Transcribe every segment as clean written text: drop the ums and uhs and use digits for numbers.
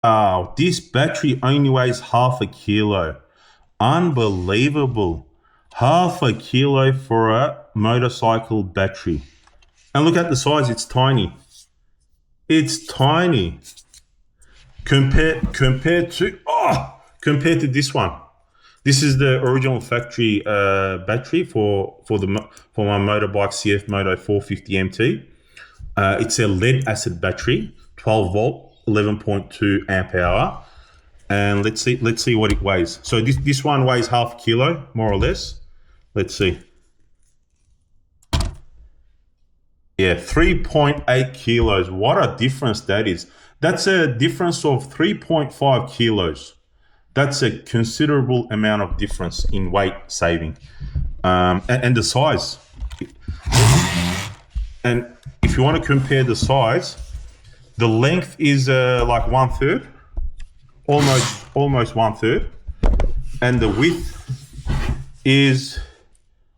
Wow, this battery only weighs half a kilo. Unbelievable. Half a kilo for a motorcycle battery. And look at the size, it's tiny. It's tiny. Compared to this one. This is the original factory battery for my motorbike CFMOTO 450 MT. It's a lead acid battery, 12 volt, 11.2 amp hour. And let's see what it weighs. So this one weighs half a kilo, more or less. Let's see. Yeah, 3.8 kilos. What a difference that is. That's a difference of 3.5 kilos. That's a considerable amount of difference in weight saving. And the size. And if you want to compare the size, the length is like 1/3, almost 1/3, and the width is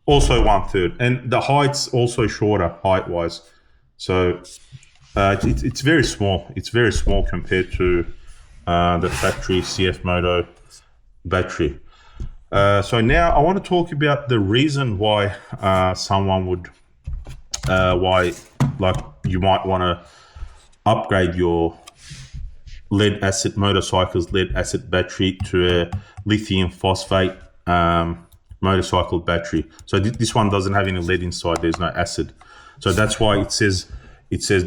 also 1/3, and the height's also shorter height-wise. So it's very small. It's very small compared to the factory CFMOTO battery. So now I want to talk about the reason why someone would, why like you might want to upgrade your lead acid motorcycle's lead acid battery to a lithium phosphate motorcycle battery. So this one doesn't have any lead inside. There's no acid. So that's why it says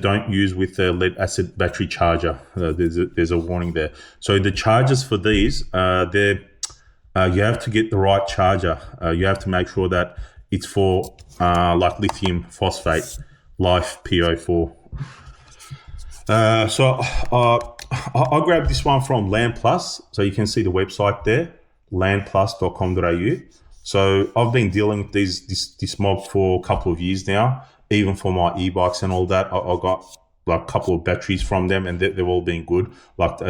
don't use with a lead acid battery charger. There's a warning there. So the chargers for these, you have to get the right charger. You have to make sure that it's for like lithium phosphate, Life PO4. So I grabbed this one from Land Plus. So you can see the website there, landplus.com.au. So I've been dealing with this mob for a couple of years now. Even for my e-bikes and all that, I got like a couple of batteries from them, and they've all been good. Like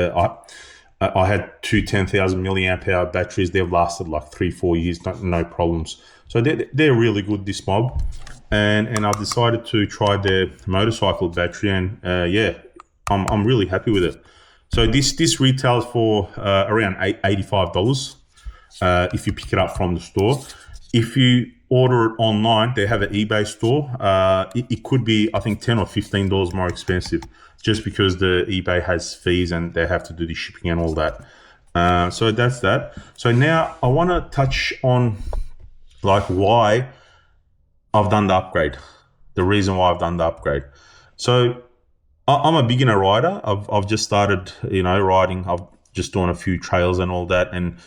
I had two 10,000 milliamp hour batteries. They've lasted like 3-4 years, no problems. So they're really good, this mob. And I've decided to try their motorcycle battery, and yeah, I'm really happy with it. So this retails for around $85 if you pick it up from the store. If you order it online, they have an eBay store. It could be, I think, $10 or $15 more expensive, just because the eBay has fees and they have to do the shipping and all that. So that's that. So now I want to touch on like why I've done the upgrade, the reason why I've done the upgrade. So I'm a beginner rider. I've just started, riding. I've just done a few trails and all that, and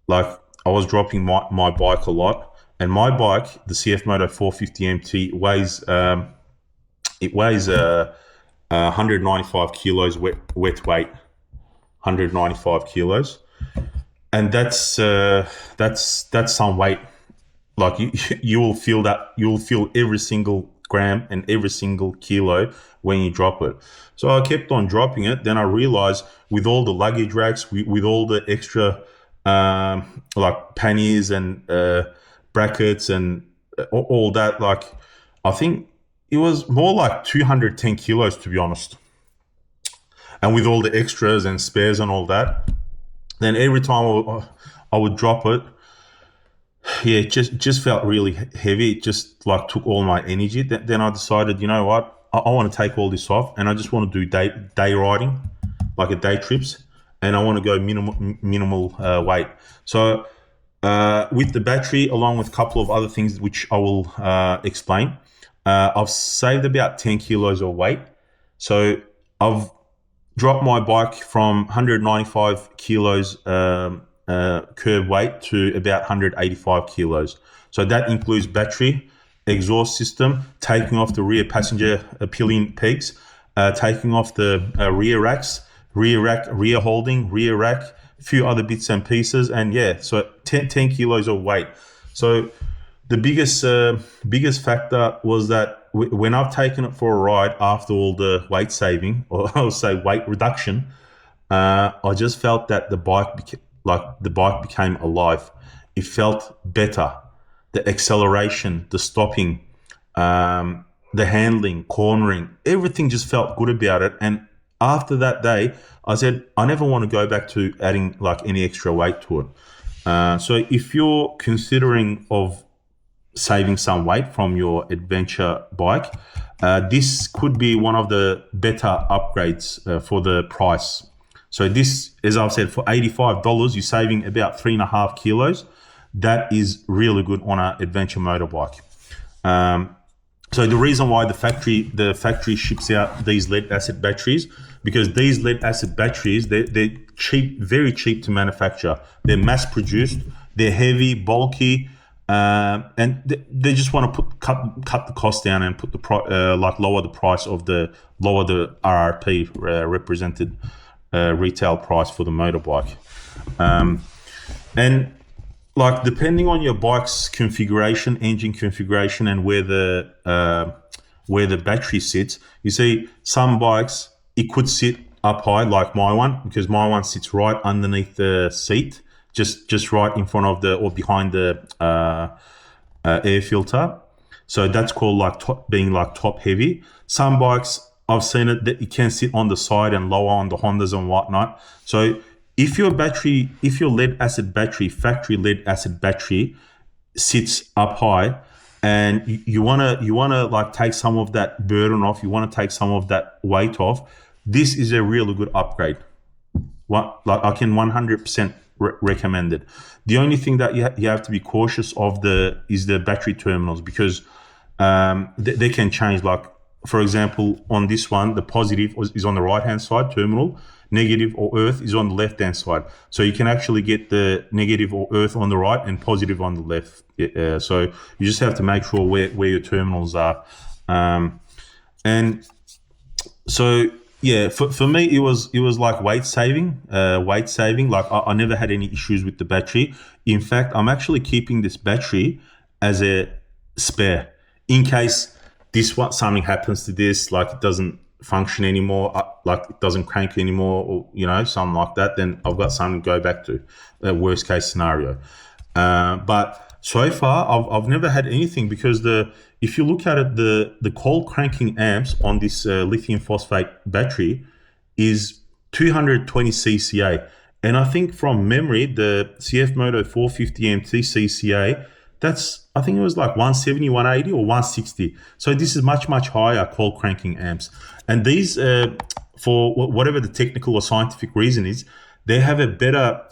like I was dropping my bike a lot. And my bike, the CFMOTO 450 MT, weighs 195 kilos wet weight, 195 kilos, and that's some weight. Like you will feel that, you will feel every single gram and every single kilo when you drop it. So I kept on dropping it. Then I realized with all the luggage racks, with all the extra like panniers and brackets and all that, like I think it was more like 210 kilos, to be honest. And with all the extras and spares and all that, then every time I would drop it, yeah, it just felt really heavy. It just like took all my energy. Then I decided, you know what, I want to take all this off, and I just want to do day riding, like a day trips, and I want to go minimal weight. So with the battery, along with a couple of other things which I will explain, I've saved about 10 kilos of weight. So I've dropped my bike from 195 kilos curb weight to about 185 kilos. So that includes battery, exhaust system, taking off the rear passenger pillion pegs, taking off the rear racks, rear rack, rear holding, rear rack, a few other bits and pieces, and yeah, so 10 kilos of weight. So the biggest factor was that when I've taken it for a ride after all the weight saving, or I'll say weight reduction, I just felt that the bike became alive. It felt better. The acceleration, the stopping, the handling, cornering, everything just felt good about it. And after that day, I said, I never want to go back to adding like any extra weight to it. So if you're considering of saving some weight from your adventure bike, this could be one of the better upgrades for the price. So this, as I've said, for $85, you're saving about 3.5 kilos. That is really good on an adventure motorbike. So the reason why the factory ships out these lead acid batteries, because these lead acid batteries, they're cheap, very cheap to manufacture. They're mass produced, they're heavy, bulky, and they just want to cut the cost down and put the lower the price of lower the RRP, represented retail price for the motorbike. And like depending on your bike's configuration, engine configuration, and where the battery sits, you see some bikes it could sit up high, like my one, because my one sits right underneath the seat, just right in front of or behind the air filter. So that's called like being like top heavy. Some bikes I've seen it that it can sit on the side and lower on the Hondas and whatnot. So if your lead acid battery, factory lead acid battery sits up high, and you wanna like take some of that burden off, you wanna take some of that weight off, this is a really good upgrade. Like I can 100% recommend it. The only thing that you have to be cautious of is the battery terminals, because they can change. Like for example, on this one, the positive is on the right hand side terminal, negative or earth is on the left hand side. So you can actually get the negative or earth on the right and positive on the left. So you just have to make sure where your terminals are. And so yeah, for me it was like weight saving. Like I never had any issues with the battery. In fact, I'm actually keeping this battery as a spare in case something happens to this, like it doesn't function anymore, like it doesn't crank anymore, or something like that, then I've got something to go back to, worst case scenario. But so far I've never had anything, because if you look at it, the cold cranking amps on this lithium phosphate battery is 220 CCA, and I think from memory the CFMOTO 450 MT CCA, I think it was like 170, 180 or 160. So this is much higher cold cranking amps. And these, for whatever the technical or scientific reason is, they have a better,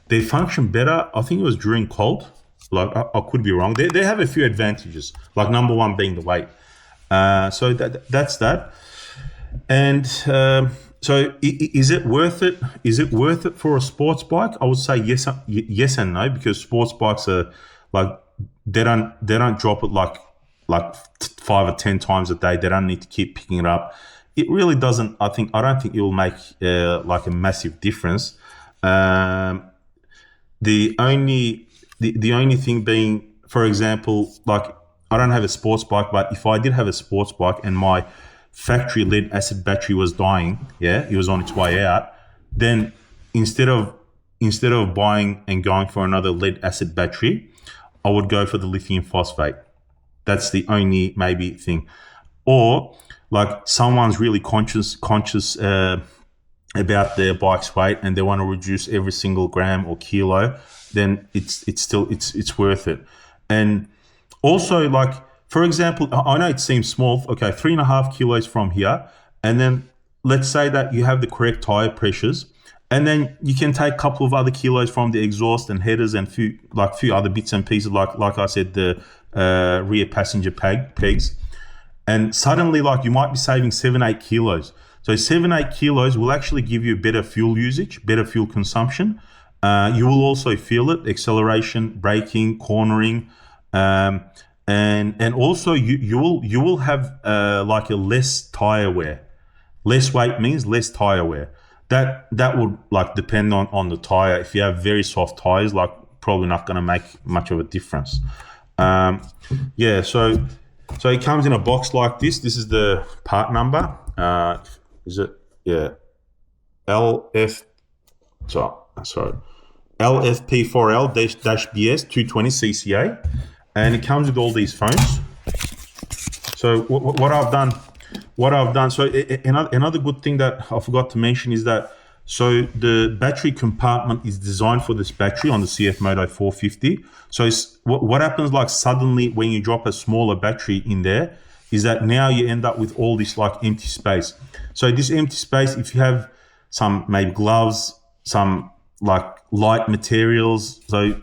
they function better. I think it was during cold. Like I could be wrong. They have a few advantages, like number one being the weight. So that's that. And so is it worth it? Is it worth it for a sports bike? I would say yes and no, because sports bikes are like they don't drop it like 5 or 10 times a day. They don't need to keep picking it up. It really doesn't. I don't think it will make like a massive difference. The only thing being, for example, like I don't have a sports bike, but if I did have a sports bike and my factory lead acid battery was dying, it was on its way out, then instead of buying and going for another lead acid battery, I would go for the lithium phosphate. That's the only maybe thing. Or like someone's really conscious about their bike's weight and they want to reduce every single gram or kilo, then it's worth it. And also, like, for example, I know it seems small, okay, 3.5 kilos from here, and then let's say that you have the correct tire pressures, and then you can take a couple of other kilos from the exhaust and headers and few other bits and pieces, like I said, the rear passenger pegs, and suddenly, like, you might be saving 7-8 kilos. So 7-8 kilos will actually give you better fuel usage, better fuel consumption. You will also feel it, acceleration, braking, cornering, and also you will have like a less tire wear. Less weight means less tire wear. That would like depend on the tire. If you have very soft tires, like probably not going to make much of a difference. So it comes in a box like this. This is the part number. Is it? Yeah. LFP4L-BS 220 CCA, and it comes with all these phones. So what I've done, what I've done, so another good thing that I forgot to mention is that, so the battery compartment is designed for this battery on the CFMOTO 450. So what happens, like suddenly when you drop a smaller battery in there, is that now you end up with all this like empty space. So this empty space, if you have some maybe gloves, some like light materials, so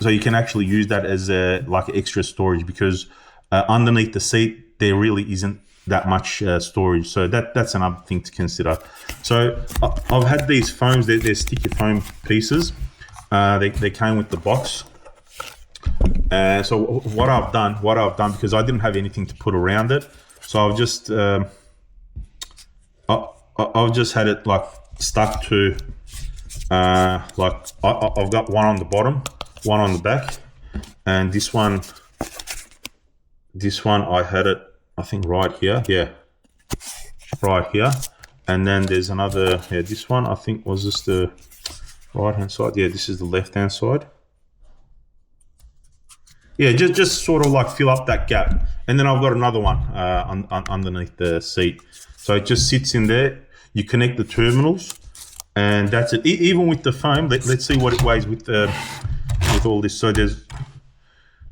you can actually use that as like extra storage, because underneath the seat there really isn't that much storage. So that's another thing to consider. So I've had these foams, they're sticky foam pieces. They came with the box. So what I've done, because I didn't have anything to put around it, so I've just I've just had it like stuck to like I've got one on the bottom, one on the back, and this one I had it, I think right here, yeah, right here, and then there's another, yeah, this one I think was just the right hand side, yeah, this is the left hand side. Yeah, just sort of like fill up that gap, and then I've got another one underneath the seat, so it just sits in there. You connect the terminals, and that's it. Even with the foam, let's see what it weighs with all this. So there's,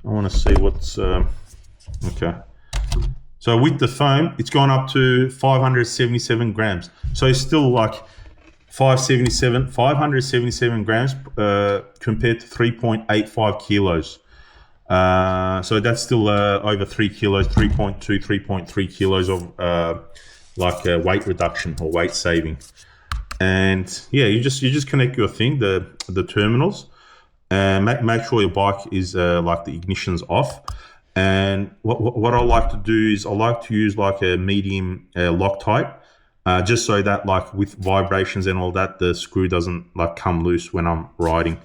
I want to see what's okay. So with the foam, it's gone up to 577 grams. So it's still like 577 grams compared to 3.85 kilos. So that's still over 3 kilos, 3.2, 3.3 kilos of like weight reduction or weight saving. And yeah, you just connect your thing, the terminals, and make sure your bike is like the ignition's off. And what I like to do is I like to use like a medium Loctite, just so that like with vibrations and all that, the screw doesn't like come loose when I'm riding.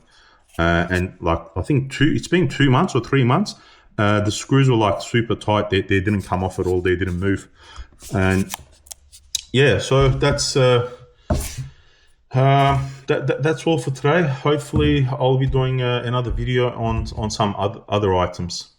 And like I think it's been 2 months or 3 months. The screws were like super tight. They didn't come off at all. They didn't move. And yeah, so that's all for today. Hopefully, I'll be doing another video on some other items.